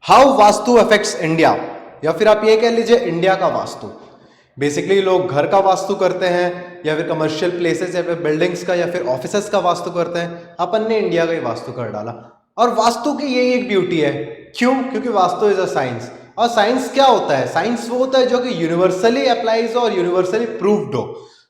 How vastu affects India, या फिर आप ये कह लीजिए इंडिया का वास्तु। बेसिकली लोग घर का वास्तु करते हैं या फिर कमर्शियल प्लेसेस या फिर बिल्डिंग्स का या फिर ऑफिसेस का वास्तु करते हैं। अपन ने इंडिया का ही वास्तु कर डाला। और वास्तु की यही एक ब्यूटी है। क्यों? क्योंकि वास्तु इज अ साइंस। और साइंस क्या होता है? साइंस वो होता है जो कि यूनिवर्सली अप्लाइज हो और यूनिवर्सली प्रूव्ड हो।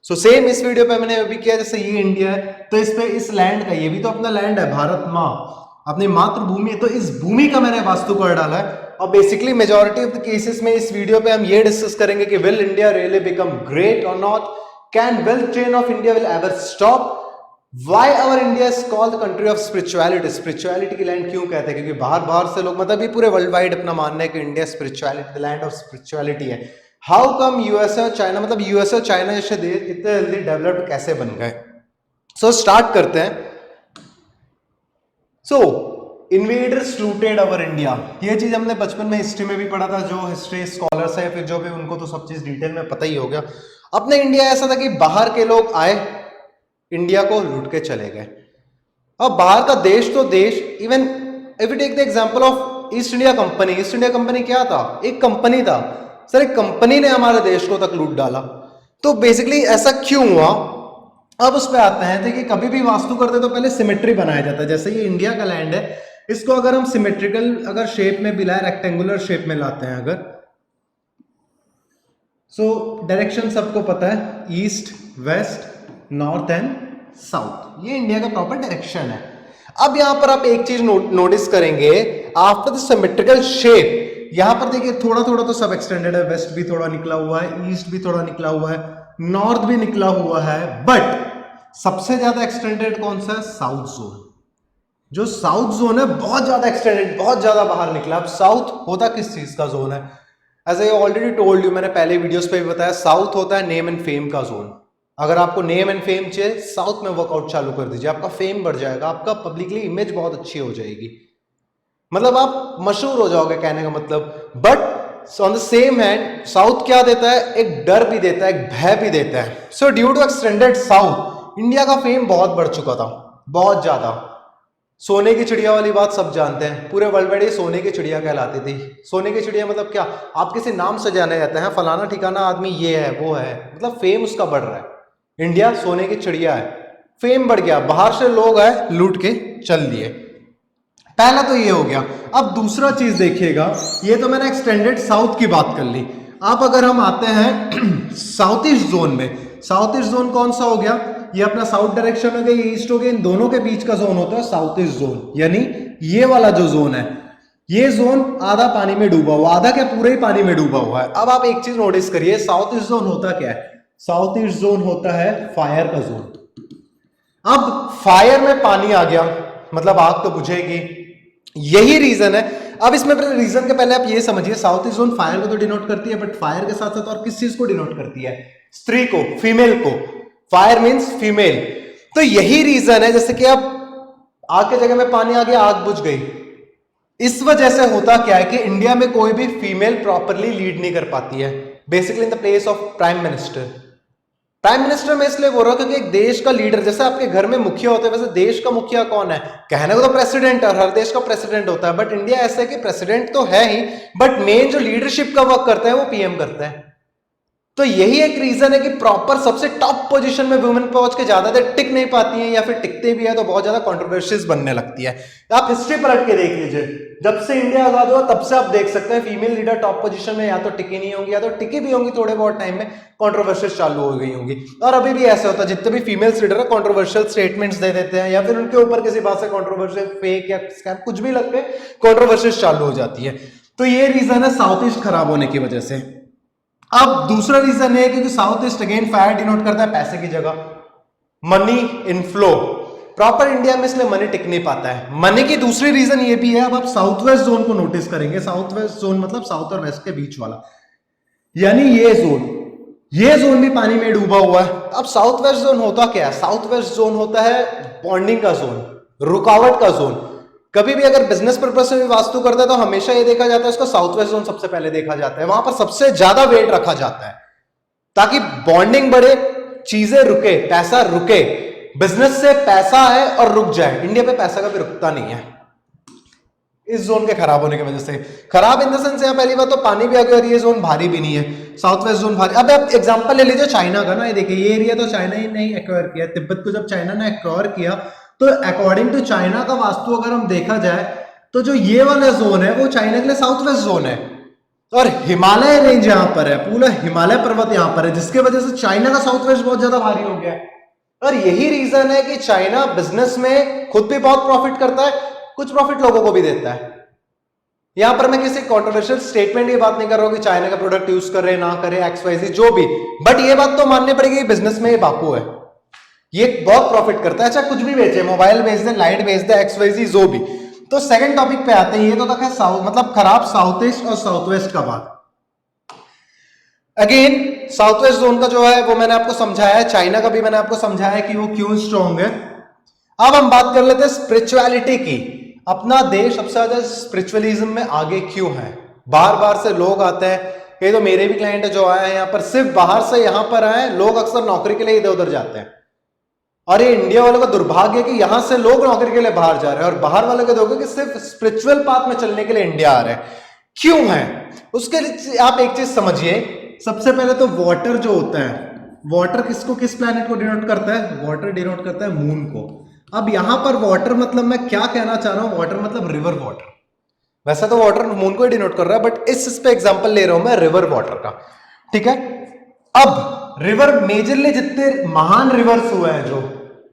सो सेम इस वीडियो पे मैंने अभी किया, जैसे ये इंडिया है तो इस पे इस लैंड का, ये भी तो अपना लैंड है, भारत माँ अपनी मातृभूमि है, तो इस भूमि का मैंने वास्तु कर डाला है। और basically majority of the cases में इस वीडियो पे हम ये डिस्कस करेंगे कि will India really become great और not, can wealth train of India will ever stop, why our India is called the country of spirituality. Spirituality की land क्यों कहते हैं? क्योंकि बाहर बाहर से लोग, मतलब ये पूरे वर्ल्ड वाइड अपना मानना है कि India spirituality, the land of spirituality है। हाउ कम यूएसए और चाइना, मतलब यूएसए और चाइना जैसे देश इतने जल्दी डेवलप्ड कैसे बन गए? सो स्टार्ट करते हैं। सो इन्वेडर्स लूटेड अवर इंडिया, ये चीज हमने बचपन में हिस्ट्री में भी पढ़ा था। जो हिस्ट्री स्कॉलर्स है फिर जो भी, उनको तो सब चीज डिटेल में पता ही हो गया। अपने इंडिया ऐसा था कि बाहर के लोग आए, इंडिया को लूट के चले गए। अब बाहर का देश तो देश, even if you take the example of East India Company. East India Company क्या था? एक कंपनी था सर। एक कंपनी ने हमारे देश को तक लूट डाला। तो बेसिकली ऐसा क्यों हुआ? अब उस पर आते हैं। देखिए, कभी भी वास्तु करते तो पहले सिमेट्री बनाया जाता है। जैसे ये इंडिया का लैंड है, इसको अगर हम सिमेट्रिकल अगर शेप में भी लाए, रेक्टेंगुलर शेप में लाते हैं अगर, सो डायरेक्शन सबको पता है, east, west, north and south. ये इंडिया का प्रॉपर डायरेक्शन है। अब यहां पर आप एक चीज नोटिस करेंगे, आफ्टर द सिमेट्रिकल शेप, यहां पर देखिए थोड़ा थोड़ा तो सब एक्सटेंडेड है। वेस्ट भी थोड़ा निकला हुआ है, ईस्ट भी थोड़ा निकला हुआ है, नॉर्थ भी निकला हुआ है, बट सबसे ज्यादा एक्सटेंडेड कौन सा है? South zone. जो साउथ जोन है बहुत ज्यादा एक्सटेंडेड, बहुत ज्यादा बाहर निकला। अब साउथ होता किस चीज का जोन है? As I already told you, मैंने पहले वीडियोस पे भी बताया, साउथ होता है नेम एंड फेम का जोन। अगर आपको नेम एंड फेम चाहिए, साउथ में वर्कआउट चालू कर दीजिए, आपका फेम बढ़ जाएगा, आपका पब्लिकली इमेज बहुत अच्छी हो जाएगी, मतलब आप मशहूर हो जाओगे, कहने का मतलब। But on the same hand south क्या देता है? एक डर भी देता है, एक भय भी देता है। So due to extended south, India का फेम बहुत बढ़ चुका था, बहुत ज्यादा। सोने की चिड़िया वाली बात सब जानते हैं, पूरे वर्ल्ड वाइड ये सोने की चिड़िया कहलाती थी। सोने की चिड़िया मतलब क्या? आप किसी नाम से जाने जाते हैं, फलाना ठिकाना आदमी ये है वो है, मतलब फेम उसका बढ़ रहा है। इंडिया सोने की चिड़िया है, फेम बढ़ गया, बाहर से लोग आए लूट के चल दिए। पहला तो ये हो गया। अब दूसरा चीज देखिएगा, ये तो मैंने एक्सटेंडेड साउथ की बात कर ली। अब अगर हम आते हैं साउथ ईस्ट जोन में, साउथ ईस्ट जोन कौन सा हो गया? ये अपना साउथ डायरेक्शन हो गया, ये ईस्ट हो गया, इन दोनों के बीच का जोन होता है साउथ ईस्ट जोन। यानी ये वाला जो जोन है, ये जोन आधा पानी में डूबा हुआ, आधा क्या पूरे ही पानी में डूबा हुआ है। अब आप एक चीज नोटिस करिए, साउथ ईस्ट जोन होता क्या है? साउथ ईस्ट जोन होता है फायर का जोन। अब फायर में पानी आ गया मतलब आग तो बुझेगी, यही रीजन है। अब इसमें रीजन के पहले आप ये समझिए, साउथ ईस्ट जोन फायर को तो डिनोट करती है, बट फायर के साथ साथ और किस चीज को डिनोट करती है? स्त्री को, फीमेल को। Fire means female. तो यही रीजन है, जैसे कि अब आग के जगह में पानी आ गया, आग बुझ गई। इस वजह से होता क्या है कि इंडिया में कोई भी फीमेल प्रॉपरली लीड नहीं कर पाती है, basically in the place of prime minister. Prime minister में इसलिए बोल रहा हूं क्योंकि एक देश का लीडर, जैसे आपके घर में मुखिया होता है, वैसे देश का मुखिया कौन है? कहने को तो प्रेसिडेंट है, हर देश का प्रेसिडेंट होता है, बट इंडिया ऐसा है कि प्रेसिडेंट तो है ही, बट मेन जो लीडरशिप का वर्क करता है वो पीएम करता है। तो यही एक रीजन है कि प्रॉपर सबसे टॉप पोजीशन में वुमेन पहुंच के ज्यादा देर टिक नहीं पाती हैं, या फिर टिकते भी है तो बहुत ज्यादा कंट्रोवर्सीज बनने लगती है। आप हिस्ट्री पलट के देख लीजिए, जब से इंडिया आजाद हुआ तब से आप देख सकते हैं फीमेल लीडर टॉप पोजीशन में या तो टिकी नहीं होंगी, या तो टिकी भी होंगी थोड़े बहुत टाइम में कंट्रोवर्सीज चालू हो गई होंगी। और अभी भी ऐसा होता है, जितने भी फीमेल लीडर है कंट्रोवर्शियल स्टेटमेंट्स दे देते हैं, या फिर उनके ऊपर किसी बात से कंट्रोवर्शियल फेक या स्कैम कुछ भी लग के कंट्रोवर्सीज चालू हो जाती है। तो ये रीजन है साउथ ईस्ट खराब होने की वजह से। अब दूसरा रीजन है क्योंकि south east again fire denote करता है पैसे की जगह, मनी इनफ्लो। प्रॉपर इंडिया में इसलिए मनी टिक नहीं पाता है। मनी की दूसरी रीजन ये भी है, अब आप साउथ वेस्ट जोन को नोटिस करेंगे, साउथ वेस्ट जोन मतलब साउथ और वेस्ट के बीच वाला, यानी ये जोन भी पानी में डूबा हुआ है। अब साउथ वेस्ट जोन होता क्या है? साउथ वेस्ट जोन होता है बॉन्डिंग का जोन, रुकावट का जोन। कभी भी अगर बिजनेस पर्पज से भी वास्तु करता है तो हमेशा ये देखा जाता है, उसका साउथ वेस्ट जोन सबसे पहले देखा जाता है, वहां पर सबसे ज्यादा वेट रखा जाता है ताकि बॉन्डिंग बढ़े, चीजें रुके, पैसा रुके। बिजनेस से पैसा है और रुक जाए, इंडिया पे पैसा कभी रुकता नहीं है। इस जोन के खराब होने की वजह से। खराब इन द सेंस यहाँ पहली बात तो पानी भी आ गया और ये जोन भारी भी नहीं है, साउथ वेस्ट जोन भारी। अब आप एग्जांपल ले लीजिए चाइना का ना, ये देखिए ये एरिया तो चाइना ही नहीं एक्वायर किया, तिब्बत को जब चाइना ने एक्वायर किया तो अकॉर्डिंग टू चाइना का वास्तु अगर हम देखा जाए तो जो ये वाला जोन है वो चाइना के लिए साउथ वेस्ट जोन है, और हिमालय रेंज यहाँ पर है, पूरा हिमालय पर्वत यहाँ पर है, जिसके वजह से चाइना का साउथ वेस्ट बहुत ज्यादा भारी हो गया है। और यही रीजन है कि चाइना बिजनेस में खुद भी बहुत प्रॉफिट करता है, कुछ प्रॉफिट लोगों को भी देता है। यहां पर मैं किसी कंट्रोवर्शियल स्टेटमेंट की बात नहीं कर रहा हूं कि चाइना का प्रोडक्ट यूज करे ना करे XYZ जो भी, बट ये बात तो माननी पड़ेगी बिजनेस में ये बापू है, ये बहुत प्रॉफिट करता है, चाहे कुछ भी बेचे, मोबाइल बेच दे, लाइट बेच दे, XYZ जो भी। तो सेकंड टॉपिक पे आते हैं, ये तो तक है साउथ मतलब खराब साउथ ईस्ट और साउथ वेस्ट का बात। अगेन साउथ वेस्ट जोन का जो है वो मैंने आपको समझाया है, चाइना का भी मैंने आपको समझाया कि वो क्यों स्ट्रॉन्ग है। अब हम बात कर लेते हैं स्पिरिचुअलिटी की। अपना देश सबसे ज्यादा स्पिरिचुअलिज्म में आगे क्यों है? बार बार से लोग आते हैं, ये तो मेरे भी क्लाइंट जो आए हैं यहाँ पर, सिर्फ बाहर से यहाँ पर आए, लोग अक्सर नौकरी के लिए इधर उधर जाते हैं, और ये इंडिया वालों का दुर्भाग्य है कि यहां से लोग नौकरी के लिए बाहर जा रहे हैं, और बाहर वाले को देखोगे कि सिर्फ स्पिरिचुअल पाथ में चलने के लिए इंडिया आ रहे हैं। क्यों है? उसके लिए आप एक चीज समझिए, सबसे पहले तो वाटर जो होता है, वाटर किसको, किस प्लैनेट को डिनोट करता है? वाटर डिनोट करता है मून को। अब यहां पर वाटर मतलब मैं क्या कहना चाह रहा हूं, वाटर मतलब रिवर वाटर, वैसे तो वाटर मून को ही डिनोट कर रहा है, बट इस पे एग्जांपल ले रहा हूं मैं रिवर वाटर का, ठीक है। अब रिवर मेजरली जितने महान रिवर्स हुए हैं, जो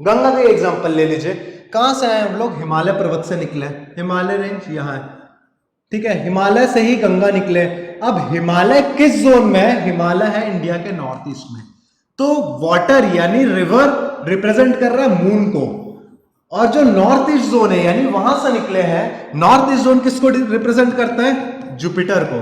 गंगा का एग्जांपल ले लीजिए, कहां से आए हम लोग? हिमालय पर्वत से निकले, हिमालय रेंज यहां है, ठीक है, हिमालय से ही गंगा निकले। अब हिमालय किस जोन में है? हिमालय है इंडिया के नॉर्थ ईस्ट में। तो वाटर यानी रिवर रिप्रेजेंट कर रहा है मून को, और जो नॉर्थ ईस्ट जोन है यानी वहां से निकले हैं, नॉर्थ ईस्ट जोन किसको रिप्रेजेंट करता है? जुपिटर को।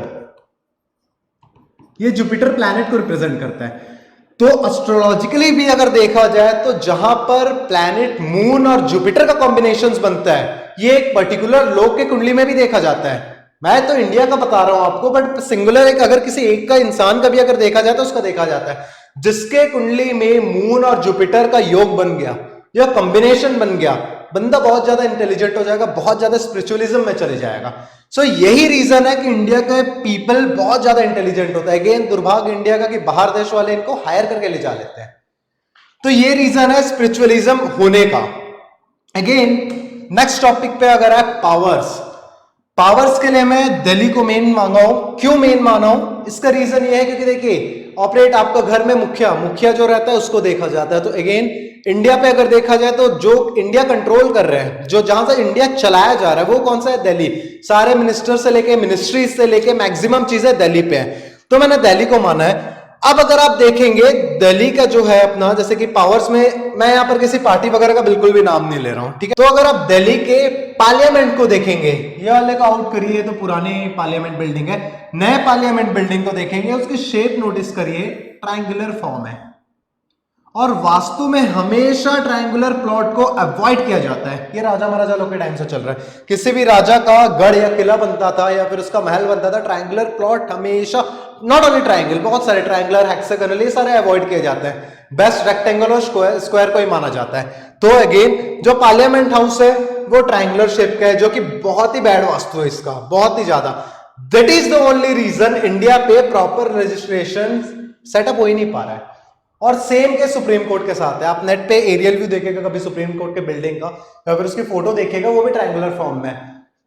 ये जुपिटर प्लैनेट को रिप्रेजेंट करता है। तो एस्ट्रोलॉजिकली भी अगर देखा जाए तो जहां पर प्लैनेट मून और जुपिटर का कॉम्बिनेशंस बनता है, ये एक पर्टिकुलर लोक के कुंडली में भी देखा जाता है। मैं तो इंडिया का बता रहा हूं आपको, बट सिंगुलर एक अगर किसी एक का इंसान का भी अगर देखा जाए तो उसका देखा जाता है, जिसके कुंडली में मून और जुपिटर का योग बन गया, यह कॉम्बिनेशन बन गया, बंदा बहुत ज्यादा इंटेलिजेंट हो जाएगा, बहुत ज्यादा स्पिरिचुअलिज्म में चले जाएगा। सो यही रीजन है कि इंडिया के पीपल बहुत ज्यादा इंटेलिजेंट होता है। अगेन दुर्भाग्य इंडिया का कि बाहर देश वाले इनको हायर करके ले जा लेते हैं। तो ये रीजन है स्पिरिचुअलिज्म होने का। अगेन नेक्स्ट टॉपिक पे अगर है पावर्स, पावर्स के लिए मैं दिल्ली को मेन माना हूं। क्यों मेन माना हूं? इसका रीजन ये है क्योंकि देखिए ऑपरेट आपका घर में मुखिया जो रहता है उसको देखा जाता है। तो अगेन इंडिया पे अगर देखा जाए तो जो इंडिया कंट्रोल कर रहे हैं, जो जहां से इंडिया चलाया जा रहा है वो कौन सा है? दिल्ली। सारे मिनिस्टर से लेके मिनिस्ट्रीज से लेके मैक्सिमम चीजें दिल्ली पे है, तो मैंने दिल्ली को माना है। अब अगर आप देखेंगे दिल्ली का जो है अपना, जैसे कि पावर्स में, मैं यहां पर किसी पार्टी वगैरह का बिल्कुल भी नाम नहीं ले रहा हूं, ठीक है। तो अगर आप दिल्ली के पार्लियामेंट को देखेंगे, ये वाले का आउट करिए तो पुरानी पार्लियामेंट बिल्डिंग है, नए पार्लियामेंट बिल्डिंग को देखेंगे, उसकी शेप नोटिस करिए, ट्रायंगुलर फॉर्म है, और वास्तु में हमेशा ट्रायंगुलर प्लॉट को अवॉइड किया जाता है। ये राजा महाराजा लोग के टाइम से चल रहा है। किसी भी राजा का गढ़ या किला बनता था या फिर उसका महल बनता था, ट्रायंगुलर प्लॉट हमेशा, नॉट ओनली ट्रायंगल, बहुत सारे ट्रायंगुलर, हेक्सागोनल, ये सारे अवॉइड किए जाते हैं। बेस्ट रेक्टेंगल और स्क्वायर को ही माना जाता है। तो अगेन जो पार्लियामेंट हाउस है वो ट्रायंगुलर शेप का है, जो कि बहुत ही बैड वास्तु है इसका, बहुत ही ज्यादा। That is the only reason India पे प्रॉपर रजिस्ट्रेशन सेटअप हो ही नहीं पा रहा है। और सेम के सुप्रीम कोर्ट के साथ है। आप नेट पे एरियल व्यू देखेगा कभी सुप्रीम कोर्ट के बिल्डिंग का, या फिर उसकी फोटो देखेगा, वो भी ट्रायंगुलर फॉर्म में।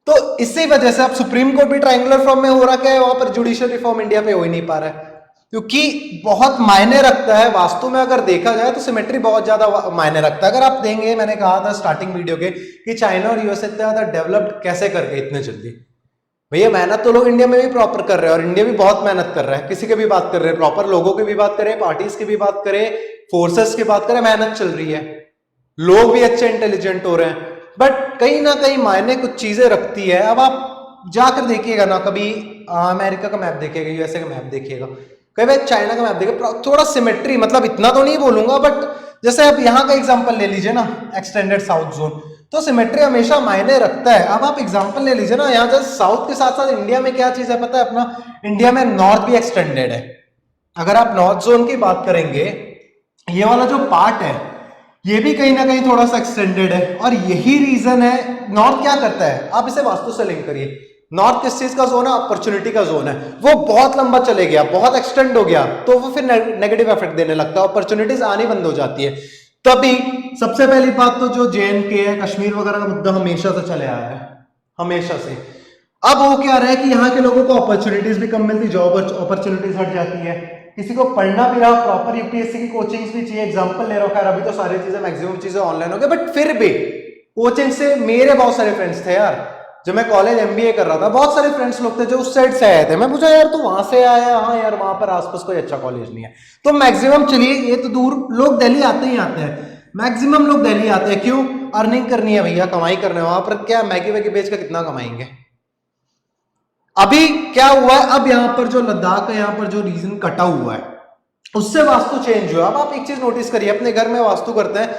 तो इसी वजह से आप सुप्रीम कोर्ट भी ट्रायंगुलर फॉर्म में हो रहा है, वहां पर जुडिशियल रिफॉर्म इंडिया पे हो ही नहीं पा रहा है, क्योंकि बहुत मायने रखता है वास्तु में। अगर देखा जाए तो सिमेट्री बहुत ज्यादा मायने रखता है। अगर आप देंगे, मैंने कहा था स्टार्टिंग वीडियो के कि चाइना और यूएस इतना ज्यादा डेवलप्ड कैसे कर गए इतने जल्दी, भैया मेहनत तो लोग इंडिया में भी प्रॉपर कर रहे हैं, और इंडिया भी बहुत मेहनत कर रहा है। किसी की भी बात कर रहे हैं, प्रॉपर लोगों की भी बात करें, पार्टीज की भी बात करें, फोर्सेस की बात करें, मेहनत चल रही है, लोग भी अच्छे इंटेलिजेंट हो रहे हैं, बट कहीं ना कहीं मायने कुछ चीजें रखती है। अब आप जाकर देखिएगा ना, कभी अमेरिका का मैप देखिएगा, यूएसए का मैप देखिएगा, कभी भाई चाइना का मैप देखिएगा, थोड़ा सिमेट्री, मतलब इतना तो नहीं बोलूंगा, बट जैसे आप यहाँ का एग्जाम्पल ले लीजिए ना, एक्सटेंडेड साउथ जोन, तो सिमेट्री हमेशा मायने रखता है। अब आप एग्जांपल ले लीजिए ना, यहाँ जस्ट साउथ के साथ साथ इंडिया में क्या चीज है पता है? अपना इंडिया में नॉर्थ भी एक्सटेंडेड है। अगर आप नॉर्थ जोन की बात करेंगे, ये वाला जो पार्ट है, ये भी कहीं ना कहीं थोड़ा सा एक्सटेंडेड है, और यही रीजन है नॉर्थ क्या करता है। आप इसे वास्तु से लिंक करिए, नॉर्थ किस चीज का जोन है, अपॉर्चुनिटी का जोन है, वो बहुत लंबा चले गया, बहुत एक्सटेंड हो गया, तो वो फिर नेगेटिव इफेक्ट देने लगता है, अपॉर्चुनिटीज आनी बंद हो जाती है। तभी सबसे पहली बात तो जो JNK है, कश्मीर वगैरह का मुद्दा हमेशा से चले आया है, हमेशा से। अब वो क्या रहा है कि यहाँ के लोगों को अपॉर्चुनिटीज भी कम मिलती, जॉब अपॉर्चुनिटीज हट जाती है, किसी को पढ़ना भी रहा, प्रॉपर यूपीएससी की कोचिंग्स भी चाहिए, एग्जांपल ले रहा हूं, खैर अभी तो सारी चीजें मैक्सिमम चीजें ऑनलाइन हो गई, बट फिर भी कोचिंग से मेरे बहुत सारे फ्रेंड्स थे यार, जब मैं कॉलेज MBA कर रहा था, बहुत सारे फ्रेंड्स लोग थे जो उस साइड से आए थे। मैं पूछा यार तू वहां से आया, हाँ यार वहां पर आसपास कोई अच्छा कॉलेज नहीं है। तो मैक्सिमम, चलिए ये तो दूर, लोग दिल्ली आते ही आते हैं, मैक्सिमम लोग दिल्ली आते हैं, क्यों? अर्निंग करनी है भैया, कमाई करना है, वहां पर क्या मैगी वैगी बेच कर कितना कमाएंगे। अभी क्या हुआ है, अब यहाँ पर जो लद्दाख है, यहाँ पर जो रीजन कटा हुआ है, उससे वास्तु चेंज हुआ। अब आप एक चीज नोटिस करिए, अपने घर में वास्तु करते हैं,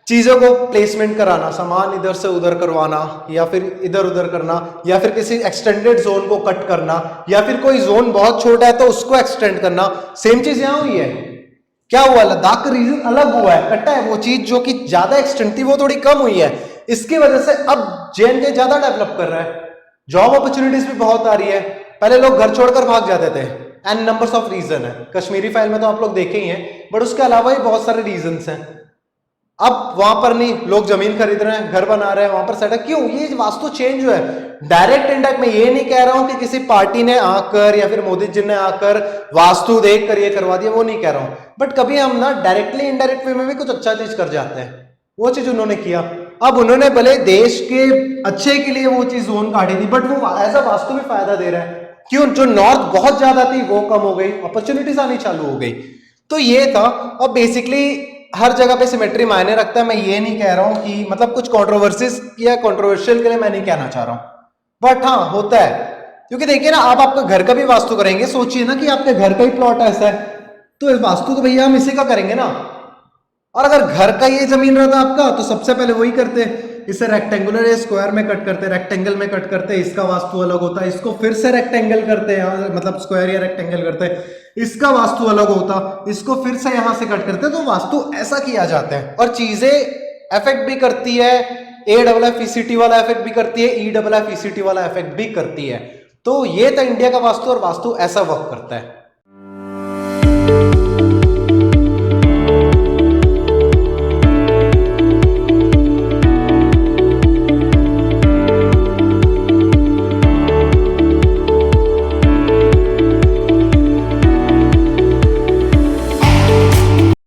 चीजों को प्लेसमेंट कराना, सामान इधर से उधर करवाना, या फिर इधर उधर करना, या फिर किसी एक्सटेंडेड जोन को कट करना, या फिर कोई जोन बहुत छोटा है तो उसको एक्सटेंड करना, सेम चीज यहां हुई है। क्या हुआ, लद्दाख का रीजन अलग हुआ है, कटा है, वो चीज जो कि ज्यादा एक्सटेंड थी वो थोड़ी कम हुई है, इसकी वजह से अब JNK ज्यादा डेवलप कर रहा है, जॉब अपॉर्चुनिटीज भी बहुत आ रही है। पहले लोग घर छोड़कर भाग जाते थे, एंड नंबर्स ऑफ रीजन है, कश्मीरी फाइल में तो आप लोग देखे ही हैं, बट उसके अलावा भी बहुत सारे रीजंस हैं। अब वहां पर नहीं, लोग जमीन खरीद रहे हैं, घर बना रहे हैं, वहां पर सेटअप, क्यों? ये वास्तु चेंज हुआ है। डायरेक्ट इनडायरेक्ट मैं ये नहीं कह रहा हूं कि किसी पार्टी ने आकर या फिर मोदी जी ने आकर वास्तु देख कर ये करवा दिया, वो नहीं कह रहा हूं, बट कभी हम ना डायरेक्टली इनडायरेक्ट वे में भी कुछ अच्छा चीज कर जाते हैं, वो चीज उन्होंने किया। अब उन्होंने भले देश के अच्छे के लिए वो चीज जोन काटी थी, बट वो ऐसा वास्तु में फायदा दे रहा है, क्यों? जो नॉर्थ बहुत ज्यादा थी वो कम हो गई, अपॉर्चुनिटीज आनी चालू हो गई। तो ये था। अब बेसिकली हर जगह पे सिमेट्री मायने रखता है, मैं ये नहीं कह रहा हूं कि मतलब कुछ कंट्रोवर्सीज या कंट्रोवर्शियल के लिए मैं नहीं कहना चाह रहा हूं, बट हाँ होता है। क्योंकि देखिए ना, आप आपका घर का भी वास्तु करेंगे, सोचिए ना कि आपके घर का ही प्लॉट ऐसा है, तो इस वास्तु तो भैया हम इसी का करेंगे ना। और अगर घर का ये जमीन रहता आपका तो सबसे पहले वही करते, इसे रेक्टेंगुलर या स्क्वायर में कट करते, रेक्टेंगल में कट करते, इसका वास्तु अलग होता है, इसको फिर से रेक्टेंगल करते हैं, मतलब स्क्वायर या रेक्टेंगल करते हैं, इसका वास्तु अलग होता, इसको फिर से यहां से कट करते, तो वास्तु ऐसा किया जाता है। और चीजें इफेक्ट भी करती है, AFFECT वाला इफेक्ट भी करती है, EFFECT वाला इफेक्ट भी करती है। तो ये था इंडिया का वास्तु, और वास्तु ऐसा वर्क करता है।